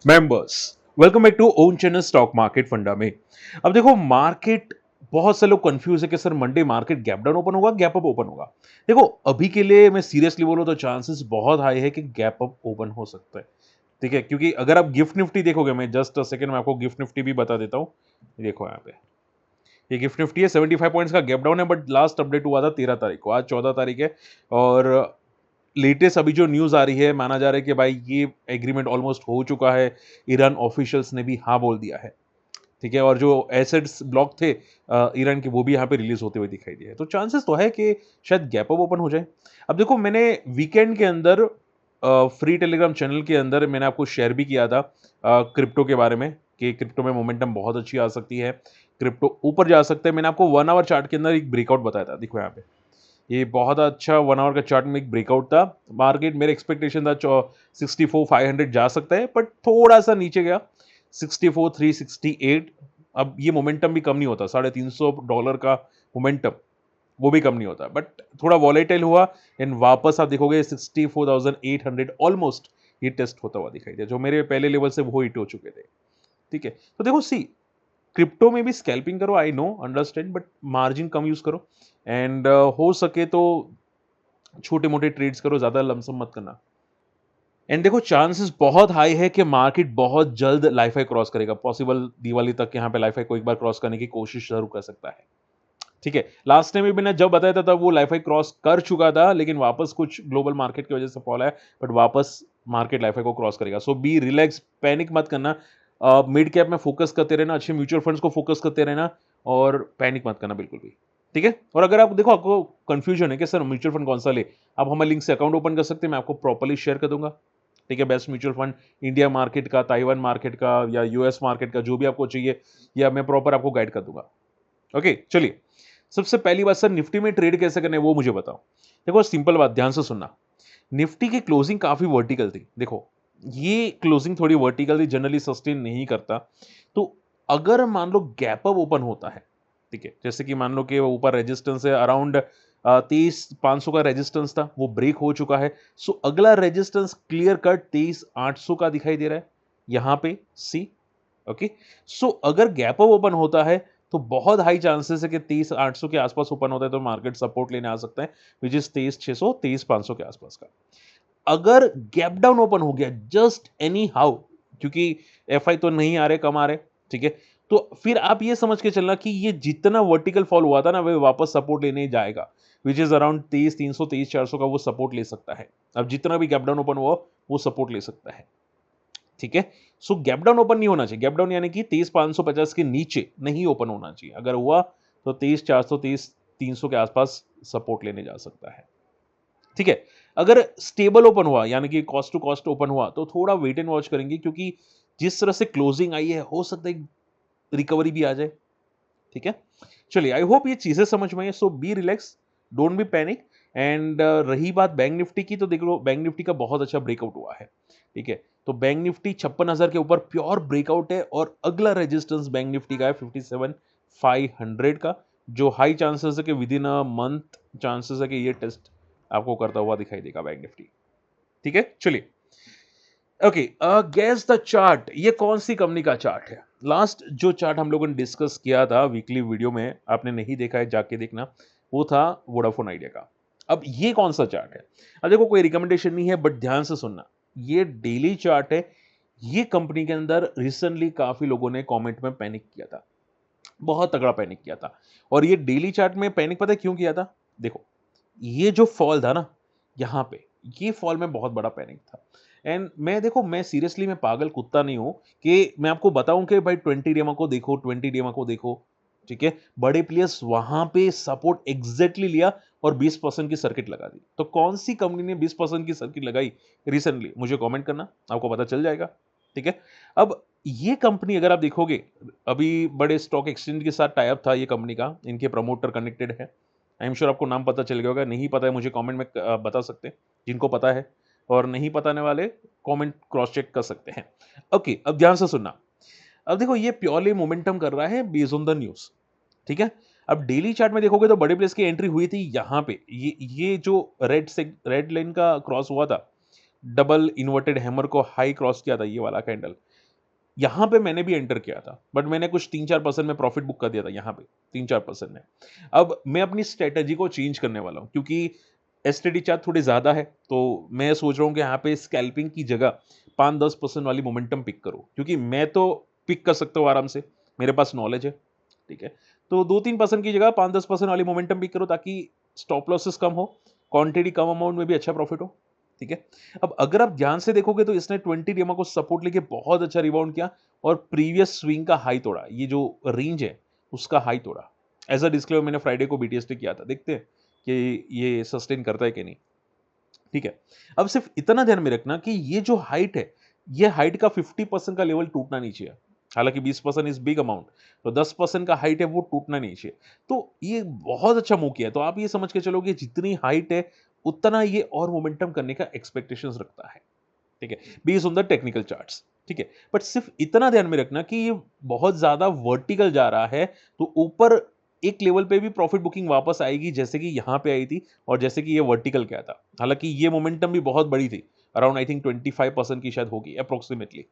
Members, welcome back to own channel stock market funda में। अब देखो मार्केट, बहुत से लोग कंफ्यूज है कि sir Monday market gap down open होगा गैप अप ओपन होगा। देखो अभी के लिए मैं सीरियसली बोलूं तो चांसेस बहुत हाई है कि गैप अप ओपन हो सकता है। ठीक है, क्योंकि अगर आप गिफ्ट निफ्टी देखोगे, मैं जस्ट अ सेकंड में आपको गिफ्ट निफ्टी भी बता देता हूं। देखो यहाँ पे ये गिफ्ट निफ्टी है, 75 पॉइंट्स का गैप डाउन है, बट लास्ट अपडेट हुआ था 13 तारीख को, आज 14 तारीख है। और लेटेस्ट अभी जो न्यूज आ रही है, माना जा रहा है कि भाई ये एग्रीमेंट ऑलमोस्ट हो चुका है। ईरान ऑफिशियल्स ने भी हाँ बोल दिया है। ठीक है, और जो एसेट्स ब्लॉक थे ईरान के, वो भी यहाँ पे रिलीज होते हुए दिखाई दिए, तो चांसेस तो है कि शायद गैप अप ओपन हो जाए। अब देखो मैंने वीकेंड के अंदर फ्री टेलीग्राम चैनल के अंदर मैंने आपको शेयर भी किया था क्रिप्टो के बारे में, कि क्रिप्टो में मोमेंटम बहुत अच्छी आ सकती है, क्रिप्टो ऊपर जा सकता है। मैंने आपको 1 आवर चार्ट के अंदर एक ब्रेकआउट बताया था, देखो यहाँ पे ये बहुत अच्छा 1 आवर का चार्ट में एक ब्रेकआउट था। मार्केट मेरे एक्सपेक्टेशन था 64,500 जा सकता है, बट थोड़ा सा नीचे गया 64,368। अब ये मोमेंटम भी कम नहीं होता, $350 का मोमेंटम वो भी कम नहीं होता, बट थोड़ा वॉलेटाइल हुआ। एंड वापस आप देखोगे 64,800 ऑलमोस्ट ये टेस्ट होता हुआ दिखाई दिया, जो मेरे पहले लेवल से वो हिट हो चुके थे। ठीक है, तो देखो सी, क्रिप्टो में भी स्कैल्पिंग करो, I know understand, but margin come use करो। एंड हो सके तो छोटे मोटे ट्रेड्स करो, ज्यादा लमसम मत करना। एंड देखो चांसेस बहुत हाई है कि मार्केट बहुत जल्द लाइफाई क्रॉस करेगा, पॉसिबल दिवाली तक यहाँ पे लाइफाई को एक बार क्रॉस करने की कोशिश जरूर कर सकता है। ठीक है, लास्ट टाइम भी मैंने जब बताया था तब वो लाइफाई क्रॉस कर चुका था, लेकिन वापस कुछ ग्लोबल मार्केट की वजह से फॉल है, बट वापस मार्केट लाइफाई को क्रॉस करेगा। सो बी रिलैक्स, पैनिक मत करना। मिड कैप में फोकस करते रहना, अच्छे म्यूचुअल फंड्स को फोकस करते रहना, और पैनिक मत करना बिल्कुल भी। ठीक है, और अगर आप देखो आपको कंफ्यूजन है कि सर म्यूचुअल फंड कौन सा ले, आप हमारे लिंक से अकाउंट ओपन कर सकते हैं, मैं आपको प्रॉपर्ली शेयर कर दूंगा। ठीक है, best mutual fund India market का, ताइवान मार्केट का, या यूएस मार्केट का, जो भी आपको चाहिए, या मैं प्रॉपर आपको गाइड कर दूंगा। ओके चलिए, सबसे पहली बात, सर निफ्टी में ट्रेड कैसे करना है वो मुझे बताओ। देखो सिंपल बात, ध्यान से सुनना। निफ्टी की क्लोजिंग काफी वर्टिकल थी, देखो ये क्लोजिंग थोड़ी वर्टिकल थी, जनरली सस्टेन नहीं करता। तो अगर मान लो गैप अप ओपन होता है, ठीक है, जैसे कि मान लो कि वो ऊपर रेजिस्टेंस है अराउंड 23,500 का रेजिस्टेंस था, वो ब्रेक हो चुका है। सो अगला रेजिस्टेंस क्लियर कट 23,800 का दिखाई दे रहा है यहां पे, सी। ओके, सो अगर गैप अप ओपन होता है तो बहुत हाई चांसेस है कि 23,800 के आसपास ओपन होता है, तो मार्केट सपोर्ट लेने आ सकता है, विच इज 23,600 23,500 के आसपास का। अगर गैप डाउन ओपन हो गया जस्ट एनी हाउ, क्योंकि एफआई तो नहीं आ रहे, कम आ रहे, ठीक है, तो फिर आप ये समझ के चलना कि ये जितना वर्टिकल फॉल हुआ था ना, वह वापस सपोर्ट लेने जाएगा, विच इज अराउंड 23,300 23,400 का वो सपोर्ट ले सकता है। अब जितना भी गैप डाउन ओपन हुआ वो सपोर्ट ले सकता है। ठीक है, सो गैप डाउन ओपन नहीं होना चाहिए, गैप डाउन यानी कि 23,550 के नीचे नहीं ओपन होना चाहिए। अगर हुआ तो 23,400 23,300 के आसपास सपोर्ट लेने जा सकता है। ठीक है, अगर स्टेबल ओपन हुआ यानी कि कॉस्ट टू कॉस्ट ओपन हुआ, तो थोड़ा वेट एंड वॉच करेंगे, क्योंकि जिस तरह से क्लोजिंग आई है हो सकता है रिकवरी भी आ जाए। ठीक है, चलिए, आई होप ये चीजें समझ में आई। So be relax, don't be panic. And रही बात बैंक निफ्टी की, तो देख लो बैंक निफ्टी का बहुत अच्छा ब्रेकआउट हुआ है। ठीक है, तो बैंक निफ्टी 56,000 के ऊपर प्योर ब्रेकआउट है, और अगला रेजिस्टेंस बैंक निफ्टी का है 57,500 का, जो हाई चांसेस है कि with in a month chances है कि ये टेस्ट आपको करता हुआ दिखाई देगा बैंक निफ्टी। ठीक है, चलिए, ओके, गैस द चार्ट, ये कौन सी कंपनी का चार्ट है? लास्ट जो चार्ट हम लोगों ने डिस्कस किया था वीकली वीडियो में, आपने नहीं देखा है जाके देखना, वो था वोडाफोन आइडिया का। अब ये कौन सा चार्ट है? अब देखो कोई रिकमेंडेशन नहीं है, बट ध्यान से सुनना, ये डेली चार्ट है। ये कंपनी के अंदर रिसेंटली काफी लोगों ने कमेंट में पैनिक किया था, बहुत तगड़ा पैनिक किया था। और ये डेली चार्ट में पैनिक पता है क्यों किया था? देखो ये जो फॉल था ना यहाँ पे, ये फॉल में बहुत बड़ा पैनिक था। एंड मैं देखो, मैं सीरियसली मैं पागल कुत्ता नहीं हूं कि मैं आपको बताऊं कि भाई 20 डेमा को देखो, 20 डेमा को देखो। ठीक है, बड़े प्लेयर्स वहां पे सपोर्ट एग्जैक्टली लिया और 20% की सर्किट लगा दी। तो कौन सी कंपनी ने 20% की सर्किट लगाई रिसेंटली, मुझे कमेंट करना, आपको पता चल जाएगा। ठीक है, अब ये कंपनी अगर आप देखोगे, अभी बड़े स्टॉक एक्सचेंज के साथ टाई अप था ये कंपनी का, इनके प्रमोटर कनेक्टेड है। आई एम श्योर आपको नाम पता चल गया होगा, नहीं पता है मुझे कमेंट में बता सकते हैं जिनको पता है, और नहीं बताने वाले कमेंट क्रॉस चेक कर सकते हैं। ओके, अब ध्यान से सुनना। अब देखो ये प्योरली मोमेंटम कर रहा है बेस्ड ऑन द न्यूज। ठीक है, अब डेली चार्ट में देखोगे तो बड़े प्लेस की एंट्री हुई थी यहाँ पे, ये जो रेड लाइन का क्रॉस हुआ था, डबल इन्वर्टेड हैमर को हाई क्रॉस किया था ये वाला कैंडल, यहां पे मैंने भी एंटर किया था, बट मैंने कुछ 3-4% में प्रॉफिट बुक कर दिया था यहाँ पे, 3-4% में। अब मैं अपनी स्ट्रेटेजी को चेंज करने वाला हूं, क्योंकि एसटीडी चार्ट थोड़ी ज्यादा है, तो मैं सोच रहा हूं कि यहाँ पे स्कैल्पिंग की जगह 5-10% वाली मोमेंटम पिक करूं, क्योंकि मैं तो पिक कर सकता हूं आराम से, मेरे पास नॉलेज है, ठीक है। तो 2-3% की जगह 5-10% वाली मोमेंटम पिक करो, ताकि स्टॉप लॉसेस कम हो, क्वांटिटी कम अमाउंट में भी अच्छा प्रॉफिट हो, ठीक है। अब अगर आप ध्यान से देखोगे तो इसने 20 DMA को सपोर्ट लेके बहुत अच्छा रिबाउंड किया और प्रीवियस स्विंग का हाई तोड़ा, ये जो रेंज है उसका हाई तोड़ा। एज अ डिस्क्लेमर मैंने फ्राइडे को बीटीएसटी किया था, देखते हैं कि ये सस्टेन करता है कि नहीं, ठीक है। अब सिर्फ इतना ध्यान में रखना कि ये जो हाइट है, ये हाइट का 50% का लेवल टूटना नहीं चाहिए। हालांकि 20% इज बिग अमाउंट, तो 10% का हाइट है वो टूटना नहीं चाहिए। तो ये बहुत अच्छा मूव किया है, तो आप ये समझ के चलो कि जितनी हाइट है उतना ये और मोमेंटम करने का एक्सपेक्टेशंस रखता है, ठीक है, based on the technical charts, ठीक है। बट सिर्फ इतना ध्यान में रखना कि ये बहुत ज्यादा वर्टिकल जा रहा है, तो ऊपर एक लेवल पे भी प्रॉफिट बुकिंग वापस आएगी, जैसे कि यहां पे आई थी और जैसे कि ये वर्टिकल क्या था। हालांकि ये मोमेंटम भी बहुत बड़ी थी, अराउंड आई थिंक 25% की शायद होगी अप्रोक्सीमेटली,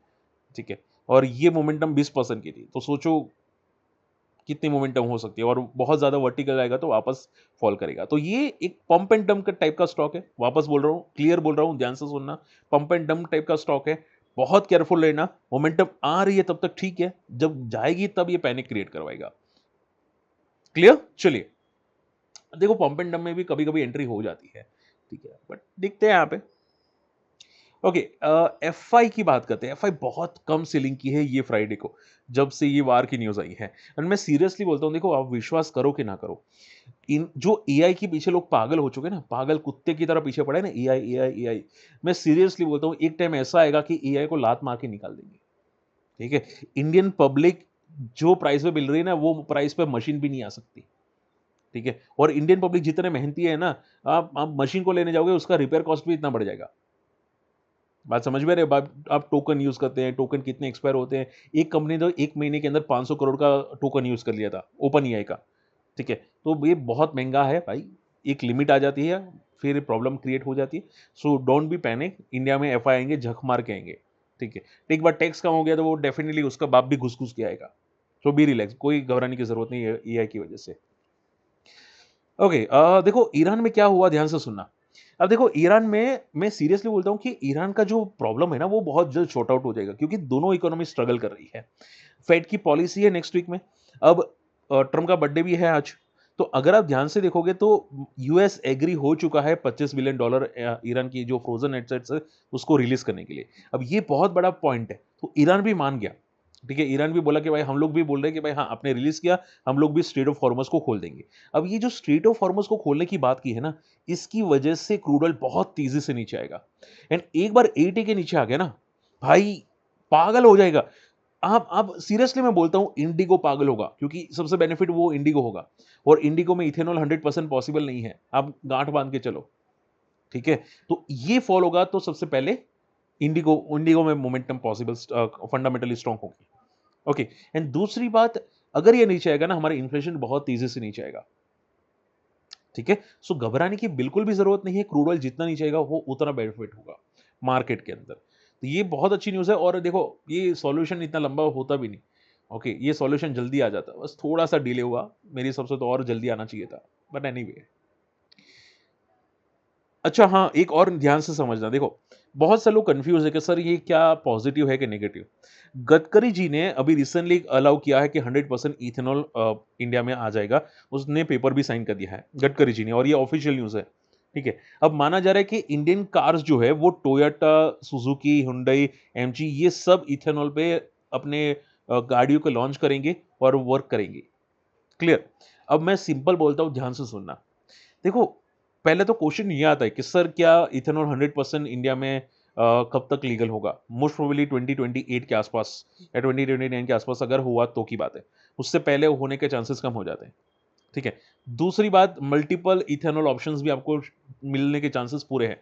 ठीक है। और ये मोमेंटम 20% की थी, तो सोचो कितनी मोमेंटम हो सकती है, और बहुत ज्यादा वर्टिकल आएगा तो वापस फॉल करेगा। तो ये एक पंप एंड डंप का टाइप का स्टॉक है, वापस बोल रहा हूं, क्लियर बोल रहा हूं, ध्यान से सुनना, पंप एंड डंप टाइप का स्टॉक है, बहुत केयरफुल रहना। मोमेंटम आ रही है तब तक ठीक है, जब जाएगी तब ये पैनिक क्रिएट करवाएगा। क्लियर, चलिए। देखो पंप एंड डंप में भी कभी कभी एंट्री हो जाती है, ठीक है, बट देखते हैं यहाँ पे। ओके, एफआई की बात करते हैं। एफआई बहुत कम सेलिंग की है ये फ्राइडे को, जब से ये वार की न्यूज आई है। एंड मैं सीरियसली बोलता हूँ, देखो आप विश्वास करो कि ना करो, इन जो एआई के पीछे लोग पागल हो चुके हैं ना, पागल कुत्ते की तरह पीछे पड़े ना, एआई एआई एआई, मैं सीरियसली बोलता हूँ एक टाइम ऐसा आएगा कि एआई को लात मार के निकाल देंगे, ठीक है। इंडियन पब्लिक जो प्राइस पे मिल रही है ना, वो प्राइस पे मशीन भी नहीं आ सकती, ठीक है। और इंडियन पब्लिक जितने मेहनती है ना, आप मशीन को लेने जाओगे उसका रिपेयर कॉस्ट भी इतना बढ़ जाएगा। बात समझ में आ रही है? आप टोकन यूज करते हैं, टोकन कितने एक्सपायर होते हैं। एक कंपनी ने तो एक महीने के अंदर 500 करोड़ का टोकन यूज कर लिया था, ओपन ईआई का, ठीक है। तो ये बहुत महंगा है भाई, एक लिमिट आ जाती है, फिर प्रॉब्लम क्रिएट हो जाती है। So don't be panic, India में एफआई आएंगे, झक मार के आएंगे, ठीक है। एक बार टैक्स कम हो गया तो वो डेफिनेटली उसका बाप भी घुस घुस के आएगा। तो बी रिलैक्स, कोई घबराने की जरूरत नहीं है एआई की वजह से। ओके, देखो ईरान में क्या हुआ, ध्यान से सुनना। अब देखो ईरान में, मैं सीरियसली बोलता हूँ कि ईरान का जो प्रॉब्लम है ना, वो बहुत जल्द शॉर्ट आउट हो जाएगा, क्योंकि दोनों इकोनॉमी स्ट्रगल कर रही है। फेड की पॉलिसी है नेक्स्ट वीक में। अब ट्रम्प का बर्थडे भी है आज, तो अगर आप ध्यान से देखोगे तो यूएस एग्री हो चुका है $25 बिलियन ईरान की जो फ्रोजन एसेट्स है उसको रिलीज करने के लिए। अब ये बहुत बड़ा पॉइंट है, तो ईरान भी मान गया, ठीक है। ईरान भी बोला कि भाई, हम लोग भी बोल रहे हैं कि भाई हाँ, आपने रिलीज किया, हम लोग भी स्ट्रेट ऑफ हॉर्मस को खोल देंगे। अब ये जो स्ट्रेट ऑफ हॉर्मस को खोलने की बात की है ना, इसकी वजह से क्रूड ऑयल बहुत तेजी से नीचे आएगा। एंड एक बार 80 के नीचे आ गया ना भाई, पागल हो जाएगा। आप सीरियसली मैं बोलता हूं, इंडिगो पागल होगा, क्योंकि सबसे बेनिफिट वो इंडिगो होगा, और इंडिगो में इथेनॉल 100% पॉसिबल नहीं है, आप गांठ बांध के चलो, ठीक है। तो ये फॉल होगा तो सबसे पहले इंडिगो इंडिगो में मोमेंटम पॉसिबल, फंडामेंटली स्ट्रांग होगी। ओके, एंड दूसरी बात, अगर ये नीचे आएगा ना, हमारा इन्फ्लेशन बहुत तेजी से नीचे आएगा, ठीक है। सो घबराने की बिल्कुल भी जरूरत नहीं है, क्रूड ऑयल जितना नीचे आएगा वो उतना बेनिफिट होगा मार्केट के अंदर। तो ये बहुत अच्छी न्यूज़ है, और देखो ये सॉल्यूशन इतना लंबा होता भी नहीं। ओके, ये सॉल्यूशन जल्दी आ जाता, बस थोड़ा सा डिले हुआ, मेरी हिसाब से तो और जल्दी आना चाहिए था, बट एनीवे। अच्छा हाँ, एक और ध्यान से समझना, देखो बहुत से लोग कंफ्यूज है कि सर ये क्या पॉजिटिव है कि नेगेटिव। गडकरी जी ने अभी रिसेंटली अलाउ किया है कि 100% इथेनॉल इंडिया में आ जाएगा, उसने पेपर भी साइन कर दिया है गडकरी जी ने, और ये ऑफिशियल न्यूज़ है, ठीक है। अब माना जा रहा है कि इंडियन कार्स जो है वो टोयोटा, सुजुकी, हुंडई, एमजी, ये सब इथेनॉल पे अपने गाड़ियों को लॉन्च करेंगे और वर्क करेंगे। क्लियर। अब मैं सिंपल बोलता हूँ, ध्यान से सुनना। देखो पहले तो क्वेश्चन ये आता है कि सर क्या इथेनॉल 100% इंडिया में कब तक लीगल होगा। मोस्ट प्रोबेबली 2028 के आसपास या 2029 के आसपास अगर हुआ तो की बात है, उससे पहले होने के चांसेस कम हो जाते हैं, ठीक है। दूसरी बात, मल्टीपल इथेनॉल ऑप्शंस भी आपको मिलने के चांसेस पूरे हैं।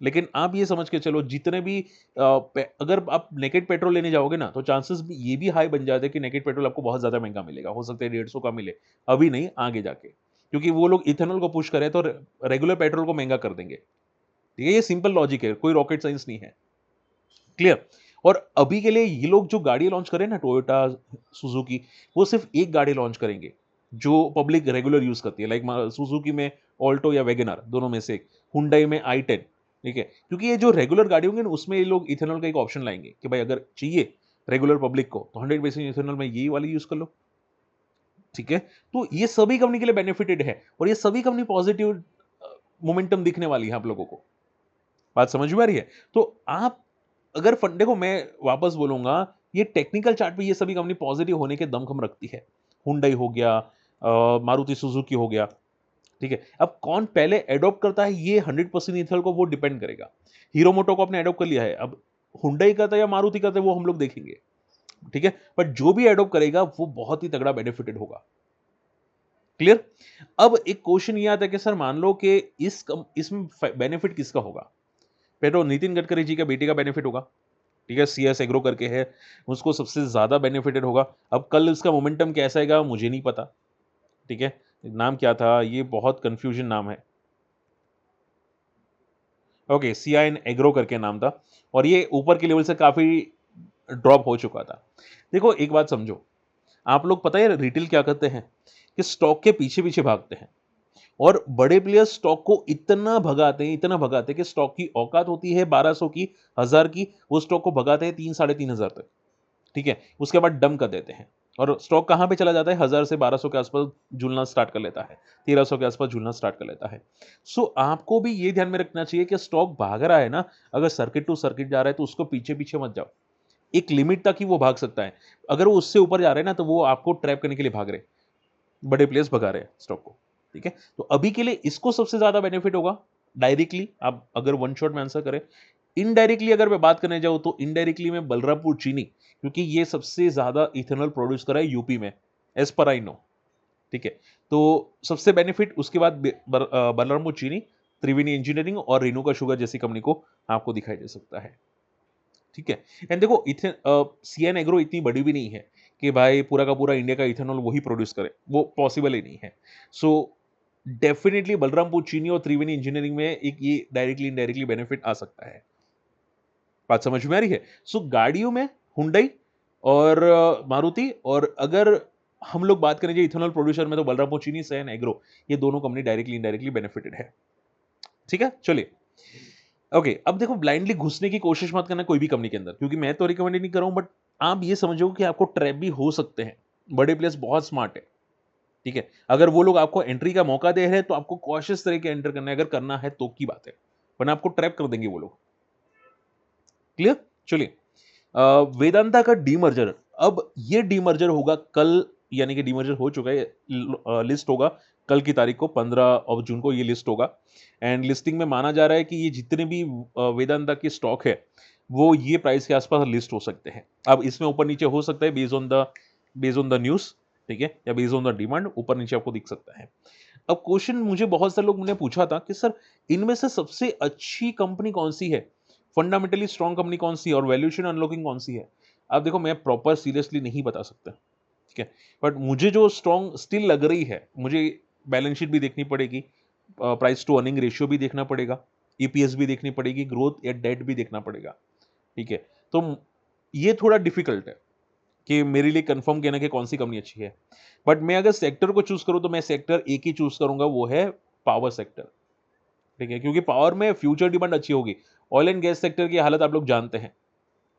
लेकिन आप ये समझ के चलो, जितने भी अगर आप नेकेड पेट्रोल लेने जाओगे ना, तो चांसेस भी ये भी हाई बन जाते हैं कि नेकेड पेट्रोल आपको बहुत ज्यादा महंगा मिलेगा, हो सकता है 150 का मिले, अभी नहीं आगे जाके, क्योंकि वो लोग इथेनॉल को पुश करें तो रेगुलर पेट्रोल को महंगा कर देंगे, ठीक है, ये सिंपल लॉजिक है, कोई रॉकेट साइंस नहीं है। क्लियर? और अभी के लिए ये लोग जो गाड़ी लॉन्च करें ना, टोयोटा, सुजुकी, वो सिर्फ एक गाड़ी लॉन्च करेंगे जो पब्लिक रेगुलर यूज करती है, लाइक सुजुकी में ऑल्टो या वैगनर, दोनों में से एक, हुंडई में i10। ठीक है, क्योंकि ये जो रेगुलर गाड़ी होंगी ना, उसमें ये लोग इथेनॉल का एक ऑप्शन लाएंगे कि भाई अगर चाहिए रेगुलर पब्लिक को तो 100% इथेनॉल में यही वाली यूज कर लो। ठीक है, तो ये सभी कंपनी के लिए बेनिफिटेड है और ये सभी कंपनी पॉजिटिव मोमेंटम दिखने वाली है आप लोगों को। बात समझ में आ रही है? तो आप अगर फंडे को, मैं वापस बोलूंगा, ये टेक्निकल चार्ट पे ये सभी कंपनी पॉजिटिव होने के दमखम रखती है। हुंडई हो गया, मारुति सुजुकी हो गया। ठीक है, अब कौन पहले एडॉप्ट करता है ये 100% इथेनॉल को वो डिपेंड करेगा। हीरो मोटो को आपने एडॉप्ट कर लिया है, अब हुंडई करता है या मारुति करता है वो हम लोग देखेंगे। ठीक है, बट जो भी एडॉप्ट करेगा वो बहुत ही तगड़ा बेनिफिटेड होगा। क्लियर? अब एक क्वेश्चन ये आता है कि सर मान लो कि इसमें बेनिफिट किसका होगा? पहले तो नितिन गडकरी जी के बेटे का बेनिफिट होगा। ठीक है, CS एग्रो करके है, उसको सबसे ज्यादा बेनिफिटेड होगा। अब कल इसका मोमेंटम कैसा आएगा मुझे नहीं पता। ठीक है, नाम क्या था, ये बहुत कंफ्यूजन नाम है। ओके, CIN एग्रो करके नाम था और ये ऊपर के लेवल से काफी ड्रॉप हो चुका था। देखो एक बात समझो, आप लोग पता है रिटेल क्या करते हैं कि स्टॉक के पीछे पीछे भागते हैं और बड़े प्लेयर्स स्टॉक को इतना भगाते हैं कि स्टॉक की औकात होती है 1200 की, 1000 की, वो स्टॉक को भगाते हैं 3-3,500 तक। ठीक है, उसके बाद डम कर देते हैं और स्टॉक कहां पे चला जाता है, 1000 से 1200 के आसपास झूलना स्टार्ट कर लेता है, 1300 के आसपास झूलना स्टार्ट कर लेता है। सो आपको भी ये ध्यान में रखना चाहिए कि स्टॉक भाग रहा है ना, अगर सर्किट टू सर्किट जा रहा है तो उसको पीछे पीछे मत जाओ। एक लिमिट तक ही वो भाग सकता है, अगर वो उससे ऊपर जा रहे हैं ना तो वो आपको ट्रैप करने के लिए भाग रहे हैं, बड़े प्लेयर्स भगा रहे हैं स्टॉक को। ठीक है, तो अभी के लिए इसको सबसे ज्यादा बेनिफिट होगा डायरेक्टली, आप अगर वन शॉट में आंसर करें। इनडायरेक्टली अगर मैं बात करने जाऊं तो इनडायरेक्टली में बलरामपुर चीनी, क्योंकि ये सबसे ज्यादा इथेनॉल प्रोड्यूस कर रहा है यूपी में, एज पर आई नो। ठीक है, तो सबसे बेनिफिट उसके बाद बलरामपुर चीनी, त्रिवेणी इंजीनियरिंग और रेणुका शुगर जैसी कंपनी को आपको दिखाई दे सकता है। ठीक है, एंड देखो CN एग्रो इतनी बड़ी भी नहीं है कि भाई पूरा का पूरा इंडिया का इथेनॉल वही प्रोड्यूस करे, वो पॉसिबल ही नहीं है। सो डेफिनेटली बलरामपुर चीनी और त्रिवेणी इंजीनियरिंग में एक ये डायरेक्टली इनडायरेक्टली बेनिफिट आ सकता है। बात समझ में आ रही है? सो गाड़ियों में हुंडई और मारुति, और अगर हम लोग बात करें इथेनॉल प्रोड्यूसर में तो बलरामपुर चीनी, CN एग्रो, ये दोनों कंपनी डायरेक्टली इनडायरेक्टली बेनिफिटेड है। ठीक है, चलिए ओके, अब देखो ब्लाइंडली घुसने की कोशिश मत करना कोई भी कंपनी के अंदर, क्योंकि मैं तो रिकमेंड नहीं कर रहा हूं, बट आप ये समझो कि आपको ट्रैप भी हो सकते हैं। बड़े प्लेयर्स बहुत स्मार्ट है। ठीक है, अगर वो लोग आपको एंट्री का मौका दे रहे हैं तो आपको कॉशियस तरीके एंटर करना है, अगर करना है तो की बात है, वरना आपको ट्रैप कर देंगे वो लोग। क्लियर? चलिए, वेदांता का डीमर्जर, अब ये डीमर्जर होगा कल, यानी कि डीमर्जर हो चुका है, लिस्ट होगा कल की तारीख को, 15 जून को ये लिस्ट होगा। एंड लिस्टिंग में माना जा रहा है कि ये जितने भी वेदांता के स्टॉक है वो ये प्राइस के आसपास लिस्ट हो सकते हैं। अब इसमें ऊपर नीचे हो सकता है बेस्ड ऑन द न्यूज, ठीक है, या बेस्ड ऑन द डिमांड, ऊपर नीचे आपको दिख सकता है। अब क्वेश्चन मुझे बहुत सारे लोग ने पूछा था कि सर इनमें से सबसे अच्छी कंपनी कौन सी है, फंडामेंटली स्ट्रॉन्ग कंपनी कौन सी है और वैल्यूएशन अनलॉकिंग कौन सी है। अब देखो मैं प्रॉपर सीरियसली नहीं बता सकता, ठीक है, बट मुझे जो स्ट्रॉन्ग स्टिल लग रही है, मुझे बैलेंस शीट भी देखनी पड़ेगी, प्राइस टू अर्निंग रेशियो भी देखना पड़ेगा, EPS भी देखनी पड़ेगी, ग्रोथ या डेट भी देखना पड़ेगा। ठीक है, तो ये थोड़ा डिफिकल्ट है कि मेरे लिए कंफर्म कहना कि कौन सी कंपनी अच्छी है, बट मैं अगर सेक्टर को चूज करूं तो मैं सेक्टर एक ही चूज करूंगा, वो है पावर सेक्टर। ठीक है, क्योंकि पावर में फ्यूचर डिमांड अच्छी होगी। ऑयल एंड गैस सेक्टर की हालत आप लोग जानते हैं।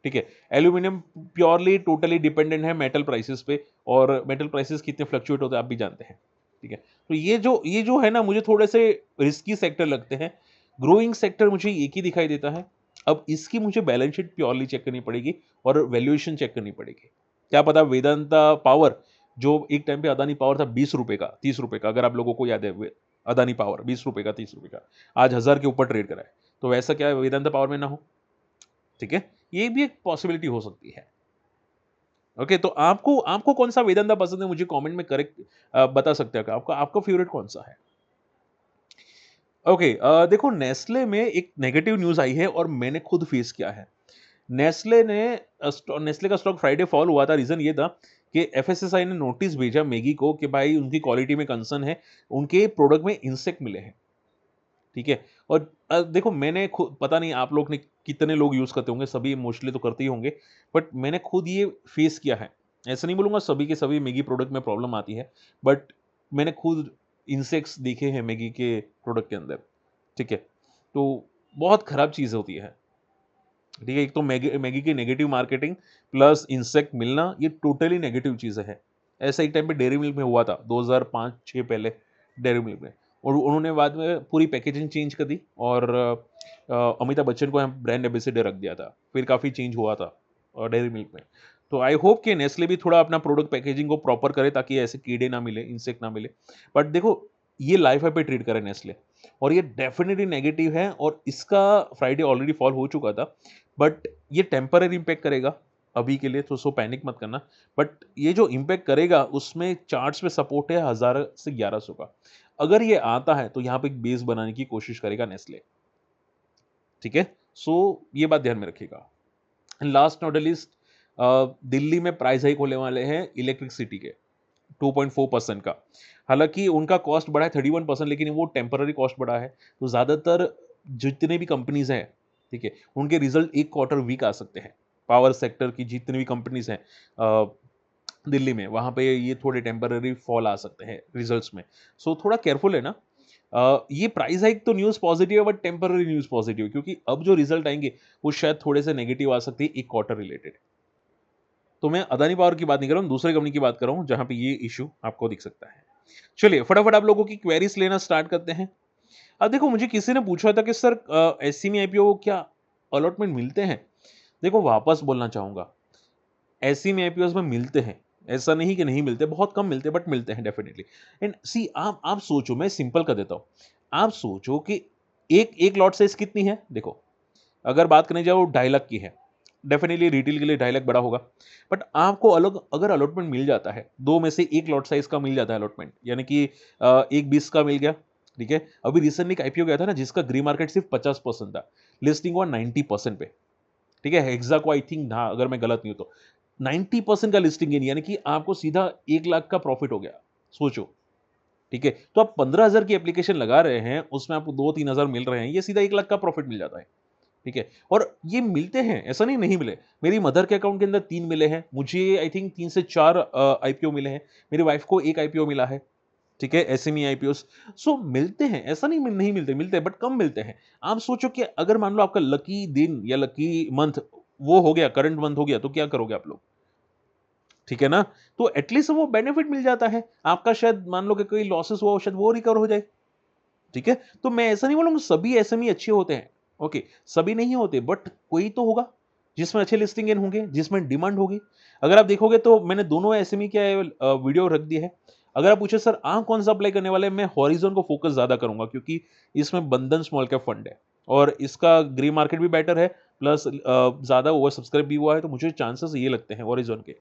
ठीक है, एल्यूमिनियम प्योरली टोटली डिपेंडेंट है मेटल प्राइसेस पे, और मेटल प्राइसेस कितने फ्लक्चुएट होते हैं आप भी जानते हैं। ठीक है, तो ये जो है ना, मुझे थोड़े से रिस्की सेक्टर लगते हैं। ग्रोइंग सेक्टर मुझे एक ही दिखाई देता है। अब इसकी मुझे बैलेंस शीट प्योरली चेक करनी पड़ेगी और वैल्यूएशन चेक करनी पड़ेगी। क्या पता वेदांता पावर, जो एक टाइम पे अदानी पावर था 20 रुपए का, 30 रुपए का, अगर आप लोगों को याद है, अदानी पावर 20 रुपए का, 30 रुपए का, आज 1000 के ऊपर ट्रेड करा है, तो वैसा क्या वेदांता पावर में ना हो। ठीक है, ये भी एक पॉसिबिलिटी हो सकती है। ओके, तो आपको आपको कौन सा वेदांता पसंद है, मुझे कमेंट में करेक्ट बता सकते हैं, आपका आपका फेवरेट कौन सा है। ओके, देखो नेस्ले में एक नेगेटिव न्यूज आई है और मैंने खुद फेस किया है। नेस्ले का स्टॉक फ्राइडे फॉल हुआ था। रीजन ये था कि FSSAI ने नोटिस भेजा मैगी को कि भाई उनकी क्वालिटी में कंसर्न है, उनके प्रोडक्ट में इंसेक्ट मिले हैं। ठीक है। और देखो मैंने खुद, पता नहीं आप लोग ने कितने लोग यूज़ करते होंगे, सभी मोस्टली तो करते ही होंगे, बट मैंने खुद ये फेस किया है। ऐसा नहीं बोलूँगा सभी के सभी मैगी प्रोडक्ट में प्रॉब्लम आती है, बट मैंने खुद इंसेक्ट्स देखे हैं मैगी के प्रोडक्ट के अंदर, ठीक है। तो बहुत खराब चीज़ होती है, ठीक है। एक तो मैगी मैगी की नेगेटिव मार्केटिंग प्लस इंसेक्ट मिलना, ये टोटली नेगेटिव चीज़ें हैं। ऐसा एक टाइम पे डेयरी मिल्क में हुआ था 2005-6 पहले, डेयरी मिल्क में, और उन्होंने बाद में पूरी पैकेजिंग चेंज कर दी और अमिताभ बच्चन को यहाँ ब्रांड एम्बेसडर रख दिया था। फिर काफ़ी चेंज हुआ था डेयरी मिल्क में। तो आई होप कि नेस्ले भी थोड़ा अपना प्रोडक्ट पैकेजिंग को प्रॉपर करे ताकि ऐसे कीड़े ना मिले, इंसेक्ट ना मिले। बट देखो, ये लाइफ पे ट्रीट करे नेस्ले, और ये डेफिनिटली नेगेटिव है, और इसका फ्राइडे ऑलरेडी फॉल हो चुका था, बट ये टेम्पररी इम्पैक्ट करेगा अभी के लिए, तो सो पैनिक मत करना। बट ये जो इम्पैक्ट करेगा उसमें चार्ट्स पे सपोर्ट है 1000 से 1100 का। अगर ये आता है तो यहाँ पे एक बेस बनाने की कोशिश करेगा नेस्ले, ठीक है। सो ये बात ध्यान में रखिएगा। Last not the least, Delhi में प्राइस हाइक होने वाले हैं इलेक्ट्रिसिटी के 2.4% का। हालांकि उनका कॉस्ट बढ़ा है 31%, लेकिन वो टेम्पररी कॉस्ट बढ़ा है। तो ज़्यादातर जितने भी कंपनीज हैं, ठीक है, उनके रिजल्ट एक क्वार्टर वीक आ सकते हैं। पावर सेक्टर की जितनी भी कंपनीज हैं दिल्ली में, वहाँ पे ये थोड़े टेम्पररी फॉल आ सकते हैं रिजल्ट्स में। सो थोड़ा केयरफुल है ना। ये प्राइस हाइक तो न्यूज़ पॉजिटिव है, बट टेम्पररी न्यूज़ पॉजिटिव है, क्योंकि अब जो रिजल्ट आएंगे वो शायद थोड़े से नेगेटिव आ सकते हैं एक क्वार्टर रिलेटेड। तो मैं अदानी पावर की बात नहीं कर रहा हूँ, दूसरे कंपनी की बात कर रहा हूँ जहाँ पे ये इशू आपको दिख सकता है। चलिए फटाफट आप लोगों की क्वेरीज लेना स्टार्ट करते हैं। अब देखो, मुझे किसी ने पूछा था कि सर एससी में आईपीओ क्या अलॉटमेंट मिलते हैं? देखो वापस बोलना चाहूंगा, एससी में आईपीओ में मिलते हैं, ऐसा नहीं कि नहीं मिलते, बहुत कम मिलते हैं, बट मिलते हैं डेफिनेटली। एंड सी, आप सोचो, मैं सिंपल कर देता हूँ। आप सोचो कि एक एक लॉट साइज कितनी है। देखो, अगर बात करने जाओ 2.5 लाख की है, डेफिनेटली रिटेल के लिए 2.5 लाख बड़ा होगा। बट आपको अलग अगर अलॉटमेंट मिल जाता है, दो में से एक लॉट साइज का मिल जाता है अलॉटमेंट, यानी कि एक 20 का मिल गया, ठीक है। अभी रिसेंटली एक आईपीओ गया था ना जिसका ग्री मार्केट सिर्फ 50% था, लिस्टिंग हुआ 90% पे, ठीक है। हेक्सा को आई थिंक, हाँ अगर मैं गलत नहीं हूं तो 90% का लिस्टिंग गेन, यानी कि आपको सीधा 1 लाख का प्रॉफिट हो गया। सोचो, ठीक है। तो आप 15,000 की एप्लीकेशन लगा रहे हैं, उसमें आपको 2-3 हजार मिल रहे हैं, ये सीधा 1 लाख का प्रॉफिट मिल जाता है, ठीक है। और ये मिलते हैं, ऐसा नहीं नहीं मिले। मेरी मदर के अकाउंट के अंदर 3 मिले हैं, मुझे आई थिंक 3 से 4 आईपीओ मिले हैं, मेरी वाइफ को 1 आईपीओ मिला है, ठीक है, एसएमई आईपीओस। सो मिलते हैं, ऐसा नहीं नहीं मिलते, मिलते हैं बट कम मिलते हैं। आप सोचो कि अगर मान लो आपका लकी दिन या लकी मंथ वो हो गया, करंट मंथ हो गया, तो क्या करोगे आप लोग, ठीक है ना। तो एटलीस्ट वो बेनिफिट मिल जाता है आपका, शायद मान लो कि कोई लॉसेस हुआ हो, शायद वो रिकवर हो जाए, ठीक है। तो मैं ऐसा नहीं बोलूंगा सभी एसएमई अच्छे होते हैं, ओके, सभी नहीं होते, बट कोई तो होगा जिसमें अच्छे लिस्टिंग इन होंगे, जिसमें डिमांड होगी। अगर आप देखोगे तो मैंने दोनों एसएमई के वीडियो रख दिए है। अगर आप पूछे सर आप कौन सा अप्लाई करने वाले हैं, मैं हॉरिजॉन को फोकस ज्यादा करूंगा, क्योंकि इसमें बंधन स्मॉल कैप फंड है और इसका ग्रे मार्केट भी बेटर है, प्लस ज्यादा ओवर सब्सक्राइब भी हुआ है, तो मुझे चांसेस ये लगते हैं हॉरिजॉन के,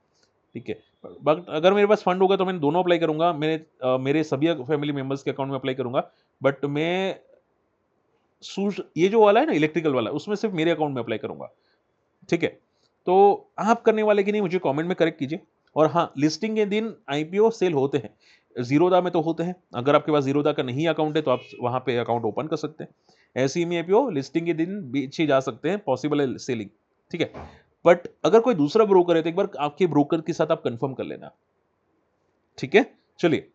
ठीक है। बट अगर मेरे पास फंड होगा तो मैं दोनों अप्लाई करूंगा, मेरे सभी फैमिली मेंबर्स के अकाउंट में अप्लाई करूंगा। बट मैं ये जो वाला है ना इलेक्ट्रिकल वाला, उसमें सिर्फ मेरे अकाउंट में अप्लाई करूंगा, ठीक है। तो आप करने वाले कि नहीं मुझे कमेंट में करेक्ट कीजिए। और हाँ, लिस्टिंग के दिन आईपीओ सेल होते हैं, जीरोदा में तो होते हैं। अगर आपके पास जीरोदा का नहीं अकाउंट है तो आप वहां पे अकाउंट ओपन कर सकते हैं। ऐसे ही आईपीओ लिस्टिंग के दिन बेचे जा सकते हैं, पॉसिबल है सेलिंग, ठीक है। बट अगर कोई दूसरा ब्रोकर है तो एक बार आपके ब्रोकर के साथ आप कंफर्म कर लेना, ठीक है। चलिए,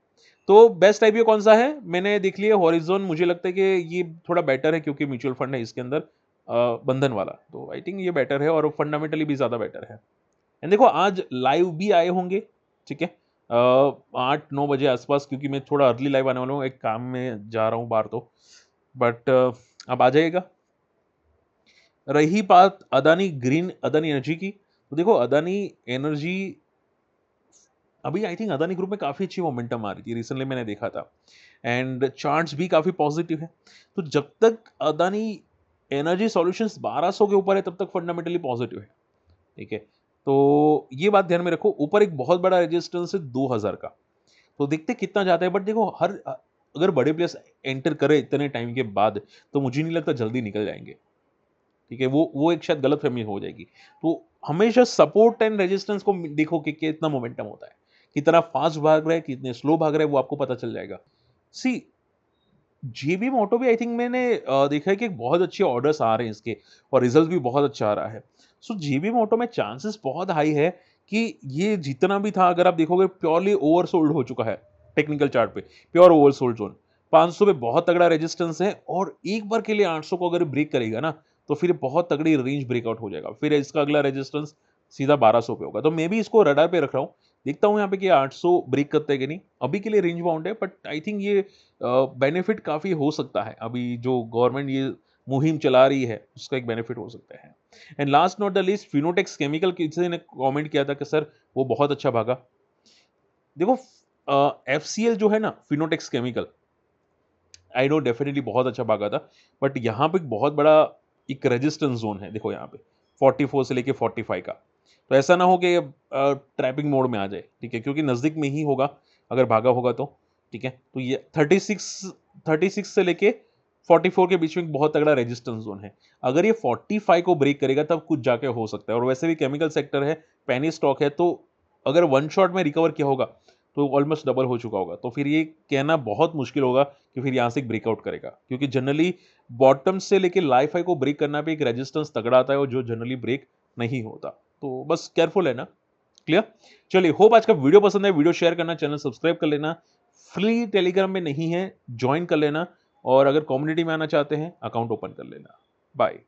तो बेस्ट आईपीओ कौन सा है, मैंने देख लिया हॉरिजॉन, मुझे लगता है कि ये थोड़ा बेटर है क्योंकि म्यूचुअल फंड है इसके अंदर, बंधन वाला, तो आई थिंक ये बेटर है और फंडामेंटली भी ज्यादा बेटर है। एंड देखो, आज लाइव भी आए होंगे, ठीक है, 8-9 बजे आसपास, क्योंकि मैं थोड़ा अर्ली लाइव आने वाला हूँ, एक काम में जा रहा हूँ बाहर, तो बट अब आ जाइएगा। रही बात अदानी एनर्जी की, तो देखो अदानी एनर्जी अभी आई थिंक अदानी ग्रुप में काफी अच्छी मोमेंटम आ रही थी, रिसेंटली मैंने देखा था, एंड चार्ट्स भी काफी पॉजिटिव है। तो जब तक अदानी एनर्जी सॉल्यूशंस 1200 के ऊपर है तब तक फंडामेंटली पॉजिटिव है, ठीक है। तो ये बात ध्यान में रखो, ऊपर एक बहुत बड़ा रेजिस्टेंस है 2000 का, तो देखते कितना जाता है। बट देखो, अगर बड़े प्लेयर्स एंटर करे इतने टाइम के बाद, तो मुझे नहीं लगता जल्दी निकल जाएंगे, ठीक है। वो एक शायद गलत फहमी हो जाएगी। तो हमेशा सपोर्ट एंड रेजिस्टेंस को देखो कि कितना मोमेंटम होता है, कितना फास्ट भाग रहा है, कितने स्लो भाग रहा है, वो आपको पता चल जाएगा। सी, जेबी मोटो भी आई थिंक मैंने देखा है कि बहुत अच्छे ऑर्डर्स आ रहे हैं इसके और रिजल्ट भी बहुत अच्छा आ रहा है। सो जेबी मोटो में चांसेस बहुत हाई है कि ये जितना भी था अगर आप देखोगे प्योरली ओवरसोल्ड हो चुका है टेक्निकल चार्ट पे, प्योर ओवरसोल्ड जोन। 500 पे बहुत तगड़ा रेजिस्टेंस है और एक बार के लिए 800 को अगर ब्रेक करेगा ना, तो फिर बहुत तगड़ी रेंज ब्रेकआउट हो जाएगा। फिर इसका अगला रेजिस्टेंस सीधा 1200 पे होगा। तो मैं भी इसको रडार पे रख रहा हूँ। देखता हूँ यहाँ पे कि 800 ब्रेक करता है कि नहीं। अभी के लिए रेंज बाउंड है बट आई थिंक ये बेनिफिट काफ़ी हो सकता है। अभी जो गवर्नमेंट ये मुहिम चला रही है, उसका एक बेनिफिट हो सकता है। And last not the least Fineotex chemical, किसी ने कमेंट किया था कि सर वो बहुत अच्छा भागा। देखो एफसीएल जो है ना, Fineotex chemical, I know definitely बहुत अच्छा भागा था, बट यहाँ पे एक बहुत बड़ा एक रेजिस्टेंस जोन है। देखो यहाँ पे 44 से लेके 45 का। तो ऐसा ना हो कि ट्रैपिंग मोड में आ जाए, ठीक है, क्योंकि नज़दीक में ही होगा अगर भागा होगा तो, ठीक है। तो ये 36 से लेके 44 के बीच में एक बहुत तगड़ा रेजिस्टेंस जोन है। अगर ये 45 को ब्रेक करेगा तब कुछ जाके हो सकता है। और वैसे भी केमिकल सेक्टर है, पैनी स्टॉक है, तो अगर वन शॉट में रिकवर किया होगा तो ऑलमोस्ट डबल हो चुका होगा। तो फिर ये कहना बहुत मुश्किल होगा कि फिर यहाँ से एक ब्रेकआउट करेगा, क्योंकि जनरली बॉटम से लेके लाइफ हाई को ब्रेक करना पे एक रेजिस्टेंस तगड़ा आता है और जो जनरली ब्रेक नहीं होता। तो बस केयरफुल है ना। क्लियर? चलिए, होप आज का वीडियो पसंद है। वीडियो शेयर करना, चैनल सब्सक्राइब कर लेना। फ्री टेलीग्राम में नहीं है, ज्वाइन कर लेना। और अगर कम्युनिटी में आना चाहते हैं, अकाउंट ओपन कर लेना। बाय।